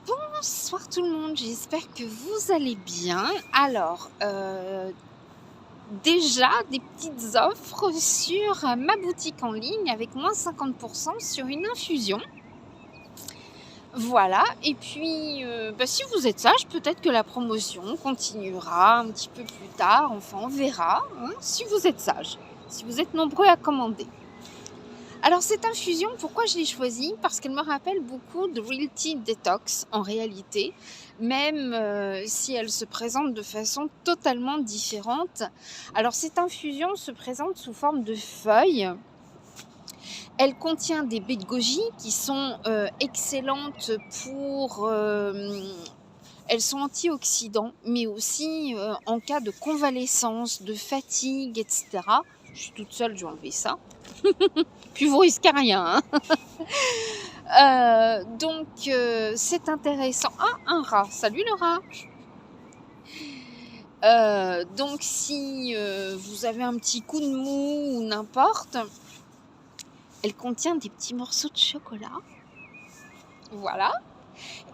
Bonsoir tout le monde, j'espère que vous allez bien. Alors, déjà des petites offres sur ma boutique en ligne avec moins 50% sur une infusion. Voilà, et puis si vous êtes sage, peut-être que la promotion continuera un petit peu plus tard, enfin on verra, hein, si vous êtes sage, si vous êtes nombreux à commander. Alors cette infusion, pourquoi je l'ai choisie? Parce qu'elle me rappelle beaucoup de Real Tea Detox en réalité, même si elle se présente de façon totalement différente. Alors cette infusion se présente sous forme de feuilles. Elle contient des baies de goji qui sont excellentes pour... elles sont antioxydants, mais aussi en cas de convalescence, de fatigue, etc. Je suis toute seule, je vais enlever ça. Puis vous risquez rien. Hein. Donc c'est intéressant. Ah, un rat. Salut le rat. Donc si vous avez un petit coup de mou ou n'importe, elle contient des petits morceaux de chocolat. Voilà.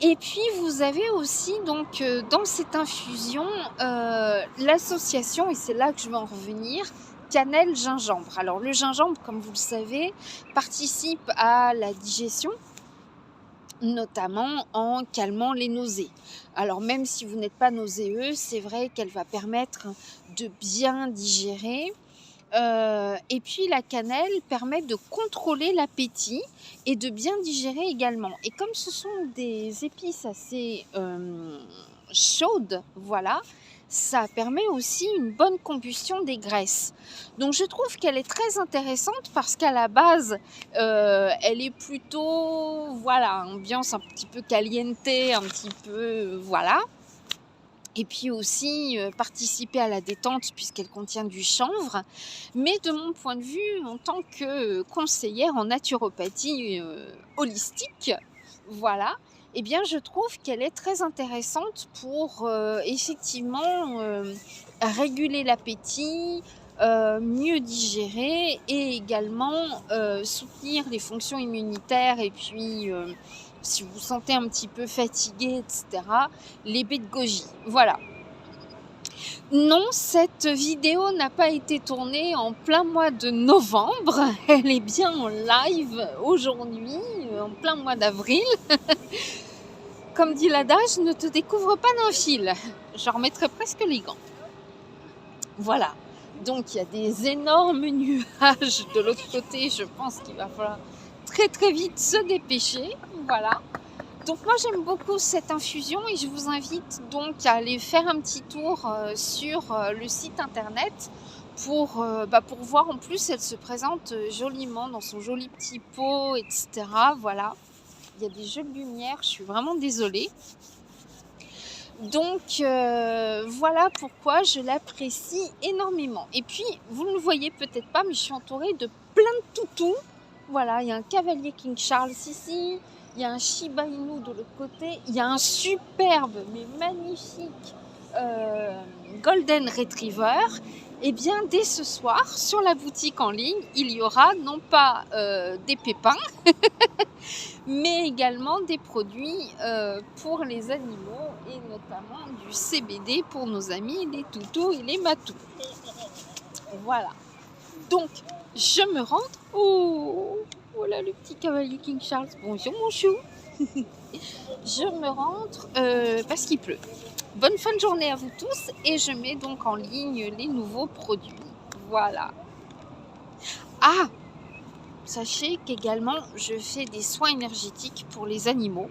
Et puis vous avez aussi donc dans cette infusion l'association, et c'est là que je vais en revenir, cannelle-gingembre. Alors le gingembre, comme vous le savez, participe à la digestion, notamment en calmant les nausées. Alors même si vous n'êtes pas nauséeux, c'est vrai qu'elle va permettre de bien digérer. Et puis la cannelle permet de contrôler l'appétit et de bien digérer également. Et comme ce sont des épices assez chaudes, voilà, ça permet aussi une bonne combustion des graisses. Donc je trouve qu'elle est très intéressante parce qu'à la base, elle est plutôt, voilà, ambiance un petit peu caliente, un petit peu, voilà. Et puis aussi participer à la détente puisqu'elle contient du chanvre. Mais de mon point de vue, en tant que conseillère en naturopathie holistique, voilà, eh bien je trouve qu'elle est très intéressante pour effectivement réguler l'appétit, mieux digérer et également soutenir les fonctions immunitaires et puis si vous vous sentez un petit peu fatigué, etc., les baies de goji. Voilà. Non, cette vidéo n'a pas été tournée en plein mois de novembre. Elle est bien en live aujourd'hui, en plein mois d'avril. Comme dit l'adage, ne te découvre pas d'un fil. J'en remettrai presque les gants. Voilà. Donc il y a des énormes nuages de l'autre côté. Je pense qu'il va falloir très très vite se dépêcher. Voilà. Donc moi j'aime beaucoup cette infusion et je vous invite donc à aller faire un petit tour sur le site internet pour voir. En plus elle se présente joliment dans son joli petit pot, etc. Voilà, il y a des jeux de lumière, je suis vraiment désolée. Donc voilà pourquoi je l'apprécie énormément. Et puis vous ne le voyez peut-être pas, mais je suis entourée de plein de toutous. Voilà, il y a un cavalier King Charles ici. Il y a un Shiba Inu de l'autre côté. Il y a un superbe, mais magnifique Golden Retriever. Et bien, dès ce soir, sur la boutique en ligne, il y aura non pas des pépins, mais également des produits pour les animaux et notamment du CBD pour nos amis les toutous et les matous. Voilà. Donc, je me rentre. Oh, voilà le petit cavalier King Charles. Bonjour mon chou. Je me rentre parce qu'il pleut. Bonne fin de journée à vous tous et je mets donc en ligne les nouveaux produits. Voilà. Ah, sachez qu'également je fais des soins énergétiques pour les animaux.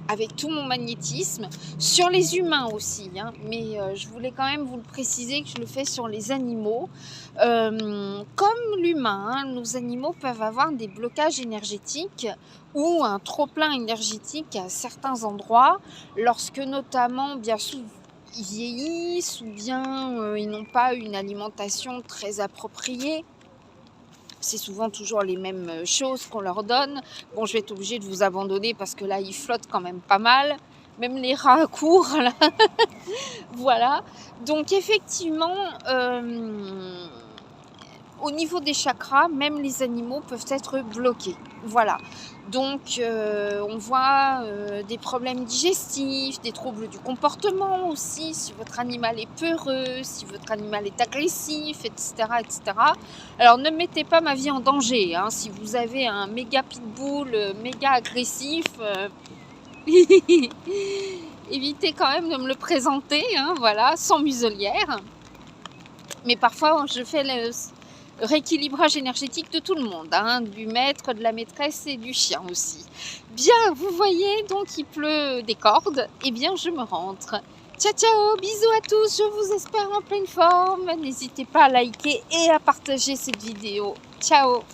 Avec tout mon magnétisme, sur les humains aussi, hein, mais je voulais quand même vous le préciser que je le fais sur les animaux. Comme l'humain, hein, nos animaux peuvent avoir des blocages énergétiques ou un trop-plein énergétique à certains endroits, lorsque notamment, bien sûr, ils vieillissent ou bien ils n'ont pas une alimentation très appropriée. C'est souvent toujours les mêmes choses qu'on leur donne. Bon, je vais être obligée de vous abandonner parce que là, ils flottent quand même pas mal. Même les rats courent, là. Voilà. Donc, effectivement, au niveau des chakras, même les animaux peuvent être bloqués. Voilà. Donc, on voit des problèmes digestifs, des troubles du comportement aussi, si votre animal est peureux, si votre animal est agressif, etc. etc. Alors, ne mettez pas ma vie en danger. Hein. Si vous avez un méga pitbull, méga agressif, évitez quand même de me le présenter, hein, voilà, sans muselière. Mais parfois, je fais le rééquilibrage énergétique de tout le monde, hein, du maître, de la maîtresse et du chien aussi. Bien, vous voyez, donc il pleut des cordes, et bien je me rentre. Ciao ciao, bisous à tous, je vous espère en pleine forme. N'hésitez pas à liker et à partager cette vidéo. Ciao.